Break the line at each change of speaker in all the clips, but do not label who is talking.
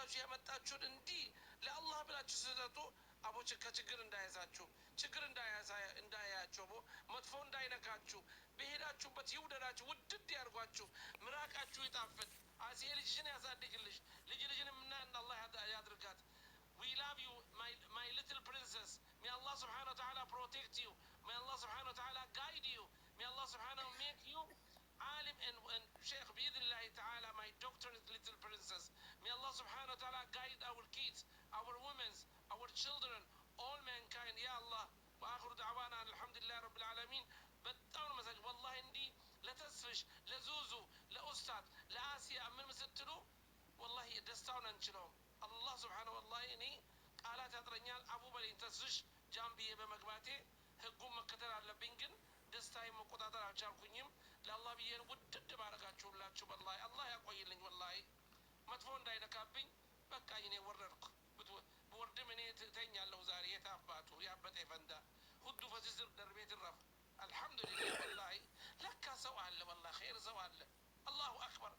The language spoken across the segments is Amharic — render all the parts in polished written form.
ብላችሁ ያመጣችሁን እንዲህ ለአላህ ብላችሁ ስትሰጡ አቦ ከችግር እንዳያዛችሁ ችግር እንዳያያችሁ መጥፎ እንዳይነካችሁ በሄዳችሁበት ይውደዳችሁ ውድድ ያርጓችሁ ምራቃችሁ ይጣፍጥ አሴ ልጅሽን ያሳድግልሽ ልጅን ምናን አላህ ያድርጋት We love you, my little princess. May Allah subhanahu wa ta'ala protect you. May Allah subhanahu wa ta'ala guide you. May Allah subhanahu wa ta'ala make you alim and Sheikh bi'idhnillahi ta'ala, my doctor's little princess. May Allah subhanahu wa ta'ala guide our kids, our women, our children, all mankind. Ya Allah. Wa akhiru da'wana alhamdulillah rabbil alamin. በጣም ነው መሰለኝ والله እንዲህ ለተስፍሽ ለዙዙ ለኡስታድ ለአሲያ ምን ምስትሉ والله ደስታውን አንችለውም አላህ ስብሓነሁ ወላሂ እኔ ቃላት ያጥረኛል አቡ በሌን ተስፍሽ ጃምቢዬ በመግባቴ ህጉን መከተል አለብኝ ግን ደስታዬ መቆጣጠር አልቻልኩኝም ለአላህ ብዬ ውድድ ባረጋችሁላችሁ ወላሂ አላህ ያቆይልኝ ወላሂ መጥፎ እንዳይነካብኝ በቃ እኔ ወረድኩ ብወርድም እኔ ተኛለሁ ዛሬ የታባቱ ያበጠ ፈንዳ ሁዱ ፈዝዝር ደርቤ ትረፍ አልሐምዱሊላህ ወላሂ ለካ ሰው አለ ወላሂ ኸይር ሰው አለ አላሁ አክበር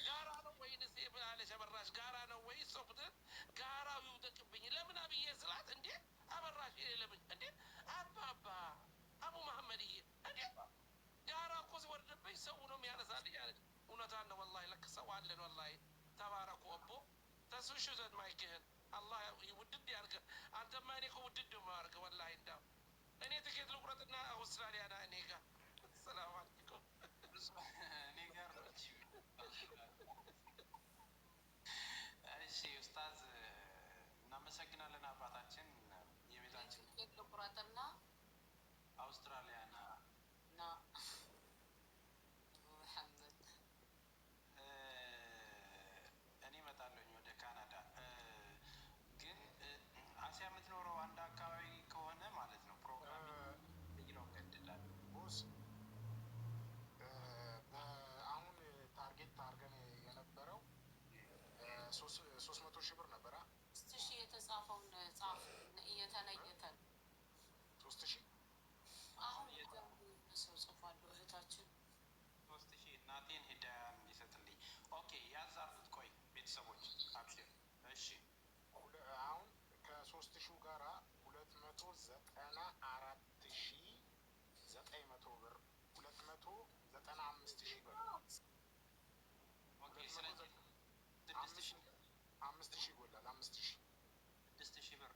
ጋራ ነው ወይ ንሴ ብላለች አበራሽ ጋራ ነው ወይ ሰው ብትል ጋራው ይውደቅብኝ ለምን አብዬ ስላት እንዴ አበራሽ ለምን እንዴ አባባ አቡ መሐመድዬ እንዴ ጋራ እኮ ሲወርድብኝ ሰው ነው የሚያነሳልኝ አለች እውነታን ነው ወላሂ ለካ ሰው አለን ወላሂ ተባረኩ አቦ ተስፍሽ ዘድ ማይክህን አላህ ውድድ ያርገህ አንተማ እኔ እኮ ውድድ ማርገህ ወላሂ እንዳው እኔ ትኬት ልቁረጥና አውስትራሊያ ና እኔ ጋር ሰላም አለይኩም እኔ ጋር ነው እሺ ኡስታዝ እናመሰግናለን አባታችን የቤታችን ትኬት ልቁረጥና አውስትራሊያ ና መሐመድ እኔ እመጣለሁኝ ወደ ካናዳ ግን አሲያ የምትኖረው አንድ አካባቢ ከሆነ ማለት ነው ፕሮግራም ይለው ገድላል ቦስ አሁን ታርጌት ታርገን የነበረው 300 ሺህ ብር ነበረ 3000 የተጻፈውን ጻፍ እየተለየተን 3000 አሁን ሰው ጽፏል እህታችን 3000 እናቴን ሂዳያ እንዲሰጥልኝ ኦኬ ያዛርኩት ቆይ ቤተሰቦች አብሽር እሺ አሁን ከ3000 ጋራ 294,900 ብር 295,000 ብር ኦኬ ስለዚህ 5000 ይጎላል 5000 ብር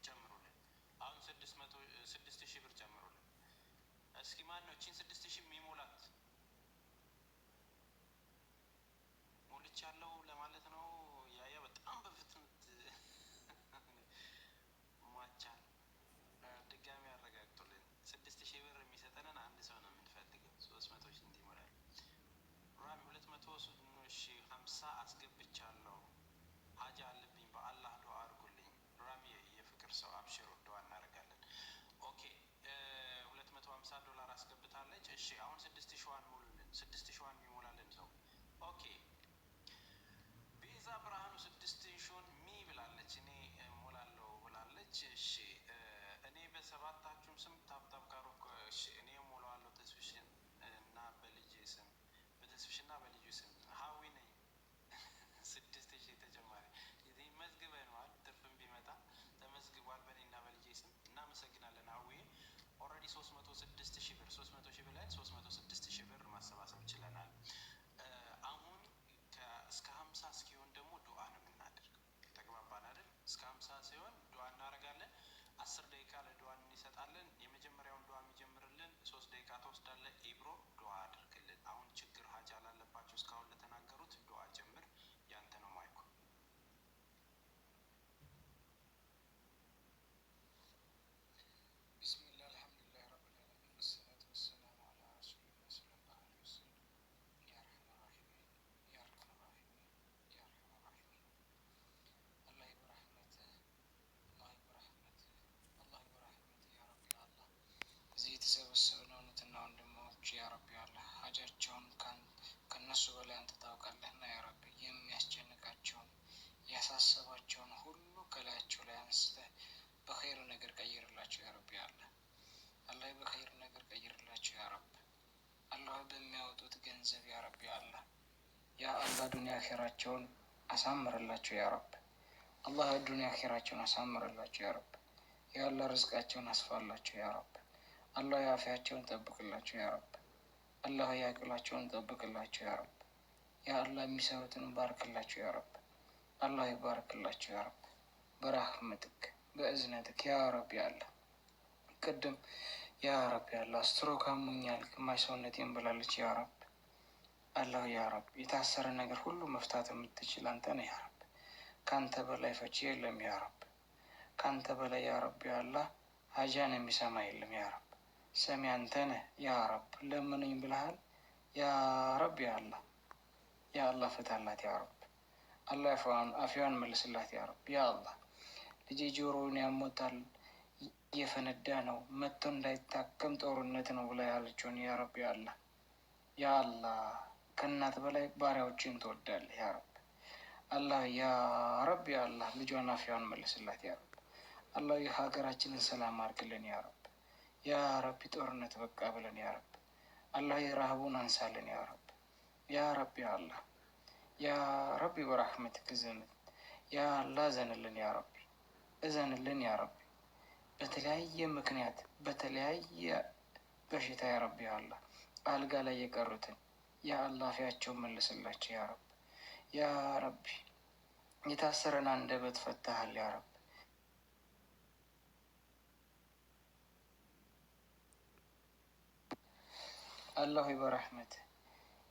ጨምሩልን አሁን 6000 ብር ጨምሩልን እስኪ ማን ነው እቺን 6000 የሚሞላት ሞልቻለሁ ለማለት ነው ያያ በጣም በፍጥነት ሟቻል ድጋሚ ያረጋግጡልን 6000 ብር የሚሰጠንን አንድ ሰው ነው የምንፈልገው 300 ሺህ እንዲሞላል ራሚ 250 አስገብቻለሁ ሀጃ አለብኝ በአላህ ዱዓ አድርጉልኝ ራሚ የፍቅር ሰው አብሽሩ ዱዓ እናደርጋለን ኦኬ $250 አስገብታለች እሺ አሁን 6000 ሙሉልን 6000 የሚሞላልን ሰው ኦኬ ቤዛ ብርሃኑ 6000 ሚ ብላለች እኔ ሞላለሁ ብላለች እሺ እኔ በሰባታችሁም ስም ታብታብ ጋር እሺ እኔ ሞላዋለሁ ተስፍሽን እና በልጅ ስም በተስፍሽና በልጅ ስም ሀዊ ነኝ 6000 ተጨማሪ እዚህ መዝግበናል ትርፍም ቢመጣ ተመዝግቧል በእኔና በልጅ ስም እናመሰግናለን ሀዊ ኦልሬዲ 306,000 ብር 300,000 ብር ላይ 306,000 ብር ማሰባሰብ ችለናል አሁን እስከ 50 እስኪሆን ደግሞ ዱዓ ነው የምናደርገው ተግባባን አይደል እስከ 50 ሲሆን ዱዓ እናደርጋለን 10 ደቂቃ ለዱዓ እንሰጣለን የመጀመሪያውን ዱዓ የሚጀምርልን 3 ደቂቃ ተወስዳለህ ኢብሮ ዱዓ አድርግልን አሁን ችግር ሀጃ ላለባቸው እስካሁን ለተናገሩት ዱዓ ጀምር ያንተ ነው ማይኩ ቢስሚላህ አልሐምዱሊላህ ረብል ዓለሚን ወሰላቱ ወሰላሙ ዐላ ረሱሊላህ ሰለላሁ ዐለይሂ ወሰለም ያ ረህማን ረሂም ያ ረህማን ረሂም ያ ረህማን ረሂም አላህ በረህመት አላህ በረህመት ያ ረቢ አላህ እዚህ የተሰበሰብነው እህትና ወንድሞች ያ ረቢ አላህ ሀጃቸውን ከነሱ በላይ አንተ ታውቃለህና ያ ረቢ የሚያስጨንቃቸውን ያሳሰባቸውን ሁሉ ከላያቸው ላይ አንስተህ በኸይር ነገር ቀይርላቸው ያ ረቢ አላህ አላህ በኸይር ነገር ቀይርላቸው ያ ረቢ አላህ በሚያወጡት ገንዘብ ያ ረቢ አላህ ያ አላህ ዱንያ አኺራቸውን አሳምርላቸው ያ ረቢ
አላህ ዱንያ አኺራቸውን አሳምርላቸው ያ ረብ። ያ አላህ ርዝቃቸውን አስፋላቸው ያ ረብ። አላህ የአፊያቸውን ጠብቅላቸው ያ ረብ። አላህ የአቅላቸውን ጠብቅላቸው ያ ረብ። ያ አላህ የሚሰሩትን ባርክላቸው ያ ረብ። አላህ ይባርክላቸው ያ ረብ። በራህመትክ በእዝነትክ ያ ረብ ያለ ቅድም ያ ረብ ያለ ስትሮክ አሞኛል ግማሽ ሰውነቴን ብላለች ያ ረብ። አላህ ያ ረብ የታሰረ ነገር ሁሉ መፍታት የምትችል አንተ ነህ ያ ረብ። ከአንተ በላይ ፈቺ የለም ያ ረብ። ከአንተ በላይ ያ ረብ ያላ ሀጃን የሚሰማ የለም ያ ረብ። ሰሚ አንተ ነህ ያ ረብ። ለምኑኝ ብለሃል ያ ረብ ያላ ያ አላህ ፍታላት ያ ረብ። አላህ አፊዋን መልስላት ያ ረብ። ያ አላህ ልጄ ጆሮውን ያሞታል እየፈነዳ ነው መጥቶ እንዳይታከም ጦርነት ነው ብላ ያለችውን ያ ረብ ያላ ያ አላህ ከእናት በላይ ባሪያዎችን ትወዳለህ ያ ረብ። አላህ ያ ረብ ያ አላህ ልጇን አፊዋን መልስላት ያ ረብ። አላህ የሀገራችንን ሰላም አድርግልን ያ ረብ። ያ ረቢ ጦርነት በቃ ብለን ያ ረብ። አላህ የረሃቡን አንሳልን ያ ረብ። ያ ረቢ አላህ ያ ረቢ በራህመትክ እዘን ያ አላህ እዘንልን ያ ረቢ። እዘንልን ያ ረቢ። በተለያየ ምክንያት በተለያየ በሽታ ያ ረቢ አላህ አልጋ ላይ የቀሩትን ያ አላህ አፊያቸውን መልስላቸው ያ ረብ። ያ ረቢ የታሰረን አንደበት ፈታሃል ያ ረብ። አላሁ በረሕመት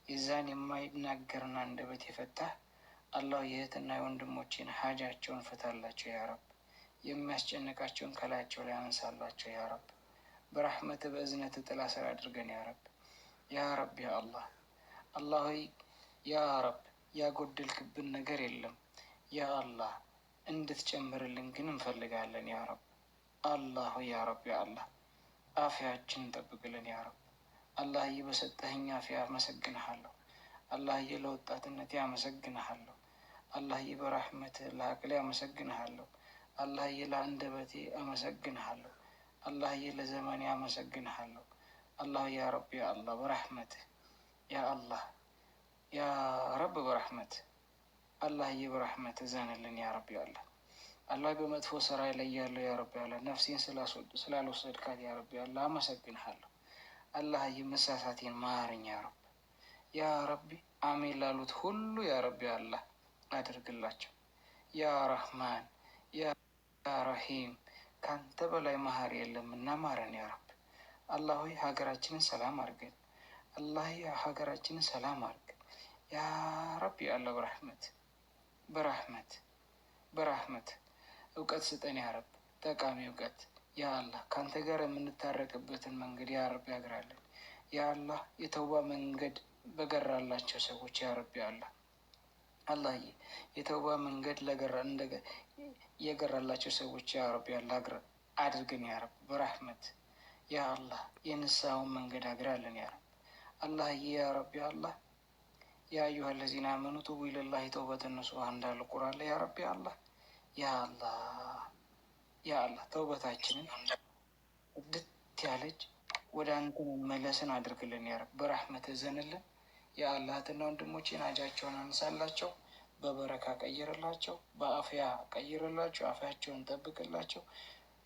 የዛን የማይናገርን አንደበት የፈታህ አላሁ የእህትና የወንድሞችን ሀጃቸውን ፍታላቸው ያ ረብ። የሚያስጨንቃቸውን ከላያቸው ላይ አንሳላቸው ያ ረብ። በረሕመት በእዝነት ጥላ ስር አድርገን ያ ረብ። ያ ረብ ያ አላህ አላህ ሆይ ያ ረብ ያጎደልክብን ነገር የለም ያ አላህ እንድትጨምርልን ግን እንፈልጋለን ያ ረብ። አላሁ ያ ረብ ያ አላህ አፊያችን ጠብቅልን ያ ረብ። አላህዬ በሰጠኸኝ አፊያ አመሰግንሃለሁ። አላህዬ ለወጣትነቴ አመሰግንሃለሁ። አላህዬ በራህመትህ ለአቅሌ አመሰግንሃለሁ። አላህዬ ለአንደበቴ አመሰግንሃለሁ። አላህዬ ለዘመኔ አመሰግንሃለሁ። አላህ ያ ረብ ያ አላህ በራህመትህ ያ አላህ ያ ረብ በራህመትህ አላህዬ በራህመትህ እዘንልን ያ ረብ ያ አላህ። አላህ በመጥፎ ስራ ላይ ያለው ያ ረብ ያ አላህ ነፍሴን ስላልወሰድካት ያ ረብ ያ አላህ አመሰግንሃለሁ። አላህዬ መሳሳቴን ማረኝ ያ ረብ። ያ ረቢ አሜን ላሉት ሁሉ ያ ረቢ አላህ አድርግላቸው። ያ ረህማን ያ ረሂም ካንተ በላይ መሀሪ የለምና ማረን ያ ረብ። አላህ ሆይ ሀገራችንን ሰላም አድርገን። አላህ ሀገራችንን ሰላም አድርገን ያ ረቢ አላህ በረህመት በረህመት በረህመት እውቀት ስጠን ያ ረብ። ጠቃሚ እውቀት ያ አላህ ከአንተ ጋር የምንታረቅበትን መንገድ ያ ረብ ያግራለን ያ አላህ። የተውባ መንገድ በገራላቸው ሰዎች ያ ረብ ያ አላህ አላህዬ የተውባ መንገድ የገራላቸው ሰዎች ያ ረብ ያ አላህ አድርገን ያ ረብ በረህመት ያ አላህ። የንስሐውን መንገድ አግራለን ያ ረብ አላህዬ ያ ረብ ያ አላህ። ያ አዩሀ ለዚነ አመኑ ቱቡ ኢለላሂ ተውበተን ነሱሃ እንዳለ ቁርአን ላይ ያ ረብ ያ አላህ ያ አላህ ያ አላህ ተውበታችንን እድት ያለች ወደ አንተ መመለስን አድርግልን ያ ረብ በረህመት እዘንልን ያ አላህ። እህትና ወንድሞቼን ሀጃቸውን አንሳላቸው፣ በበረካ ቀይርላቸው፣ በአፍያ ቀይርላቸው፣ አፍያቸውን ጠብቅላቸው።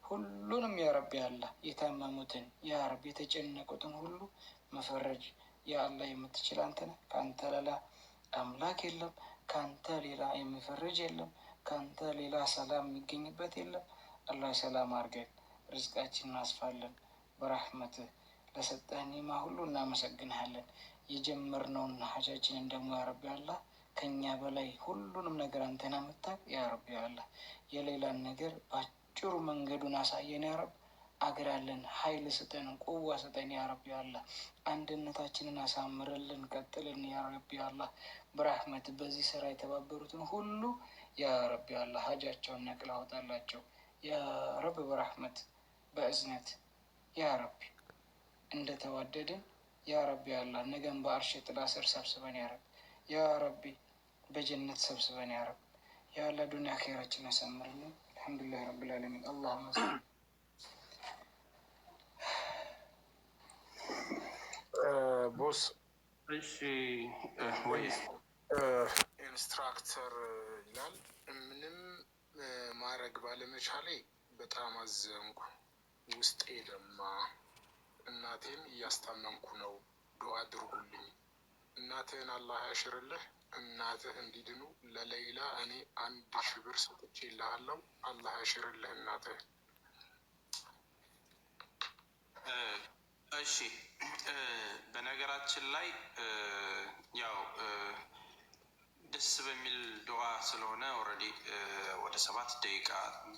ሁሉንም ያ ረብ ያ አላህ የታመሙትን ያ ረብ የተጨነቁትን ሁሉ መፈረጅ ያ አላህ የምትችል አንተ ነህ። ከአንተ ሌላ አምላክ የለም። ከአንተ ሌላ የሚፈርጅ የለም። ከአንተ ሌላ ሰላም የሚገኝበት የለም። አላህ ሰላም አድርገን ርዝቃችንን አስፋለን በረህመትህ። ለሰጠህ ኒማ ሁሉ እናመሰግንሃለን። የጀመርነውን ሀጃችንን ደግሞ ያ ረቢ አላህ ከእኛ በላይ ሁሉንም ነገር አንተን የምታውቅ ያ ረቢ አላህ የሌላን ነገር በአጭሩ መንገዱን አሳየን ያ ረብ። አግራለን ኃይል ስጠን፣ ቁዋ ስጠን ያ ረቢ አላህ። አንድነታችንን አሳምርልን፣ ቀጥልን ያ ረቢ አላህ በረህመት። በዚህ ስራ የተባበሩትን ሁሉ ያ ረቢ አላህ ሀጃቸውን ነቅል አውጣላቸው ያ ረብ በረህመት በእዝነት ያ ረቢ። እንደተዋደድን ያ ረቢ አላህ ነገም በአርሽ ጥላ ስር ሰብስበን ያ ረቢ ያ ረቢ በጀነት ሰብስበን ያ ረቢ ያ አላህ ዱንያ አኼራችን ያሳምርልን። አልሐምዱሊላህ ረብል ዓለሚን። አላሁመ
ቦስ እሺ ወይ ኢንስትራክተር ይላል። ምንም
ማድረግ ባለመቻሌ በጣም አዘንኩ። ውስጤ ደማ። እናቴን እያስታመምኩ ነው። ዱዓ አድርጉልኝ። እናትህን አላህ ያሽርልህ። እናትህ እንዲድኑ ለሌይላ እኔ 1000 ብር ሰጥቼልሃለሁ። አላህ ያሽርልህ እናትህ።
እሺ በነገራችን ላይ ያው ደስ በሚል ዱዓ ስለሆነ ኦልሬዲ ወደ 7 ደቂቃ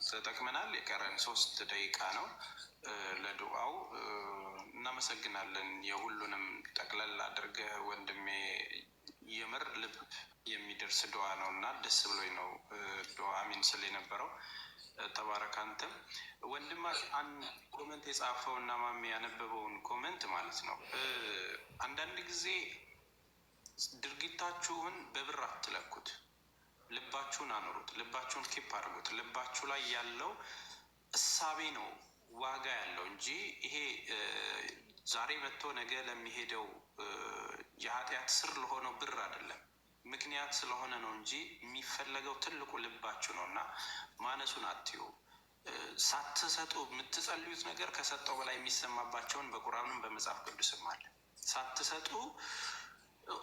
ተጠቅመናል። የቀረን 3 ደቂቃ ነው ለዱዓው። እናመሰግናለን። የሁሉንም ጠቅለል አድርገህ ወንድሜ የምር ልብ የሚደርስ ዱዓ ነው እና ደስ ብሎኝ ነው ዱዓ አሚን ስል የነበረው። ተባረክ። አንተም ወንድማ አንድ ኮመንት የጻፈው እና ማሜ ያነበበውን ኮመንት ማለት ነው። አንዳንድ ጊዜ ድርጊታችሁን በብር አትለኩት፣ ልባችሁን አኑሩት፣ ልባችሁን ኪፕ አድርጉት። ልባችሁ ላይ ያለው እሳቤ ነው ዋጋ ያለው እንጂ ይሄ ዛሬ መጥቶ ነገ ለሚሄደው የኃጢአት ስር ለሆነው ብር አይደለም። ምክንያት ስለሆነ ነው እንጂ የሚፈለገው ትልቁ ልባችሁ ነው እና ማነሱን አትዩ። ሳትሰጡ የምትጸልዩት ነገር ከሰጠው በላይ የሚሰማባቸውን በቁርአንም በመጽሐፍ ቅዱስም አለ። ሳትሰጡ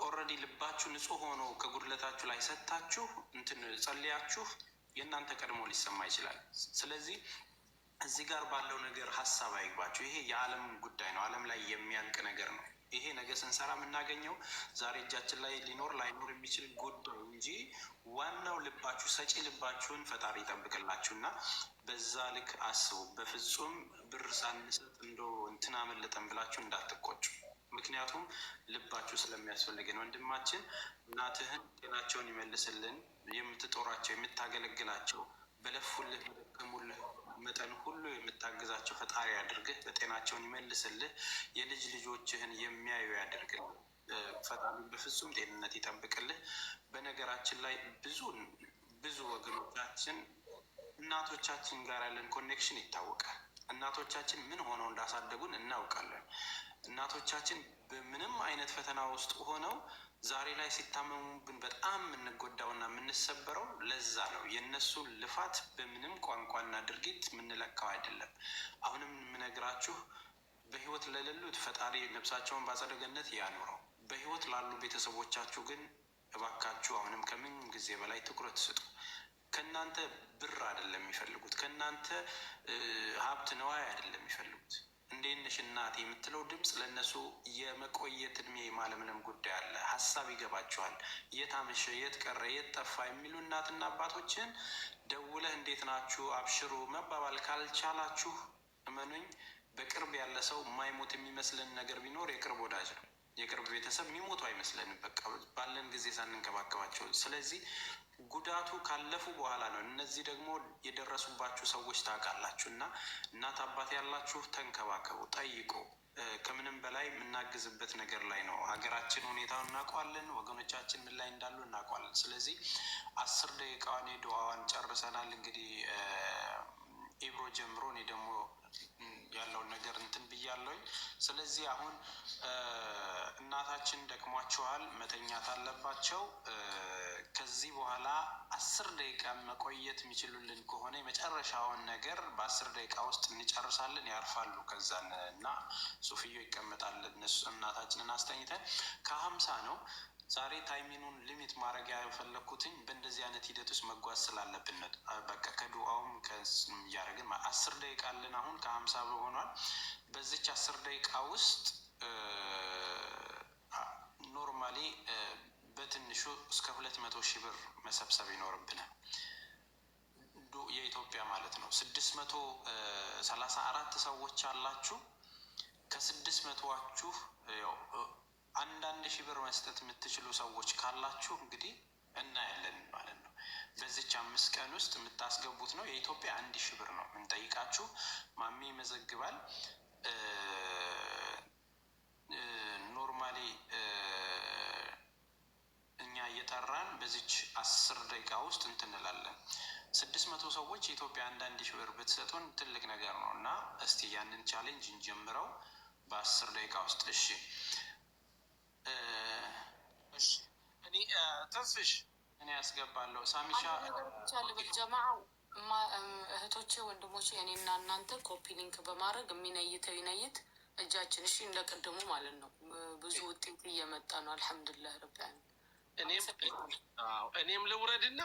ኦልሬዲ ልባችሁ ንጹህ ሆኖ ከጉድለታችሁ ላይ ሰጥታችሁ እንትን ጸልያችሁ የእናንተ ቀድሞ ሊሰማ ይችላል። ስለዚህ እዚህ ጋር ባለው ነገር ሀሳብ አይግባችሁ። ይሄ የዓለም ጉዳይ ነው። ዓለም ላይ የሚያልቅ ነገር ነው። ይሄ ነገ ስንሰራ የምናገኘው ዛሬ እጃችን ላይ ሊኖር ላይኖር የሚችል ጉዳይ እንጂ ዋናው ልባችሁ፣ ሰጪ ልባችሁን ፈጣሪ ይጠብቅላችሁ እና በዛ ልክ አስቡ። በፍጹም ብር ሳንሰጥ እንዶ እንትን አመለጠን ብላችሁ እንዳትቆጩ። ምክንያቱም ልባችሁ ስለሚያስፈልገን። ወንድማችን እናትህን ጤናቸውን ይመልስልን። የምትጦራቸው የምታገለግላቸው በለፉልህ በደከሙልህ መጠን ሁሉ የምታግዛቸው ፈጣሪ ያድርግህ። በጤናቸውን ይመልስልህ። የልጅ ልጆችህን የሚያዩ ያድርግልህ። ፈጣሪ በፍጹም ጤንነት ይጠብቅልህ። በነገራችን ላይ ብዙ ወገኖቻችን እናቶቻችን ጋር ያለን ኮኔክሽን ይታወቃል። እናቶቻችን ምን ሆነው እንዳሳደጉን እናውቃለን። እናቶቻችን በምንም አይነት ፈተና ውስጥ ሆነው ዛሬ ላይ ሲታመሙብን በጣም የምንጎዳውና የምንሰበረው ለዛ ነው። የእነሱን ልፋት በምንም ቋንቋና ድርጊት የምንለካው አይደለም። አሁንም የምነግራችሁ በህይወት ለሌሉት ፈጣሪ ነፍሳቸውን በአጸደ ገነት ያኑረው። በህይወት ላሉ ቤተሰቦቻችሁ ግን እባካችሁ አሁንም ከምን ጊዜ በላይ ትኩረት ስጡ። ከእናንተ ብር አይደለም የሚፈልጉት፣ ከእናንተ ሀብት ነዋይ አይደለም የሚፈልጉት። እንዴት ነሽ እናቴ የምትለው ድምፅ ለእነሱ የመቆየት እድሜ የማለምለም ጉዳይ አለ። ሀሳብ ይገባቸዋል። የት አመሸ፣ የት ቀረ፣ የት ጠፋ የሚሉ እናትና አባቶችን ደውለህ እንዴት ናችሁ አብሽሩ መባባል ካልቻላችሁ እመኑኝ፣ በቅርብ ያለ ሰው የማይሞት የሚመስለን ነገር ቢኖር የቅርብ ወዳጅ ነው። የቅርብ ቤተሰብ የሚሞቱ አይመስለንም፣ በቃ ባለን ጊዜ ሳንንከባከባቸው። ስለዚህ ጉዳቱ ካለፉ በኋላ ነው። እነዚህ ደግሞ የደረሱባችሁ ሰዎች ታውቃላችሁ። እና እናት አባት ያላችሁ ተንከባከቡ፣ ጠይቁ። ከምንም በላይ የምናግዝበት ነገር ላይ ነው። ሀገራችን ሁኔታውን እናውቀዋለን። ወገኖቻችን ምን ላይ እንዳሉ እናውቀዋለን። ስለዚህ 10 ደቂቃዋን ዱዓዋን ጨርሰናል። እንግዲህ ኢብሮ ጀምሮ እኔ ደግሞ ያለውን ነገር እንትን ብያለሁኝ። ስለዚህ አሁን እናታችን ደክሟቸዋል፣ መተኛት አለባቸው። ከዚህ በኋላ 10 ደቂቃ መቆየት የሚችሉልን ከሆነ የመጨረሻውን ነገር በ10 ደቂቃ ውስጥ እንጨርሳለን። ያርፋሉ። ከዛን እና ሱፍዮ ይቀመጣል። እነሱ እናታችንን አስተኝተን ከ50 ነው ዛሬ ታይሚኑን ሊሚት ማድረግ ያፈለግኩትኝ በእንደዚህ አይነት ሂደት ውስጥ መጓዝ ስላለብን በቃ ከዱዓውም እያደረግን 10 ደቂቃ አለን። አሁን ከ50 ብሎ ሆኗል። በዚች 10 ደቂቃ ውስጥ ኖርማሊ በትንሹ እስከ 200,000 ብር መሰብሰብ ይኖርብናል። የኢትዮጵያ ማለት ነው። 634 ሰዎች አላችሁ። ከ600ችሁ ያው 1,000 ብር መስጠት የምትችሉ ሰዎች ካላችሁ እንግዲህ እናያለን ማለት ነው። በዚች 5 ቀን ውስጥ የምታስገቡት ነው። የኢትዮጵያ 1,000 ብር ነው የምንጠይቃችሁ። ማሜ ይመዘግባል። ኖርማሊ እኛ እየጠራን በዚች 10 ደቂቃ ውስጥ እንትንላለን። 600 ሰዎች የኢትዮጵያ 1,000 ብር ብትሰጡን ትልቅ ነገር ነው እና እስቲ ያንን ቻሌንጅ እንጀምረው በ10 ደቂቃ ውስጥ። እሺ እኔ ተስፍሽ እኔ ያስገባለሁ። ሳሚሻ
ጀማዓው እህቶቼ ወንድሞቼ፣ እኔና እናንተ ኮፒ ሊንክ በማድረግ የሚነይተው ይነይት እጃችን። እሺ እንደቀድሙ ማለት ነው። ብዙ ውጤት እየመጣ ነው። አልሐምዱሊላህ ረብ ዓለሚን።
እኔም ልውረድና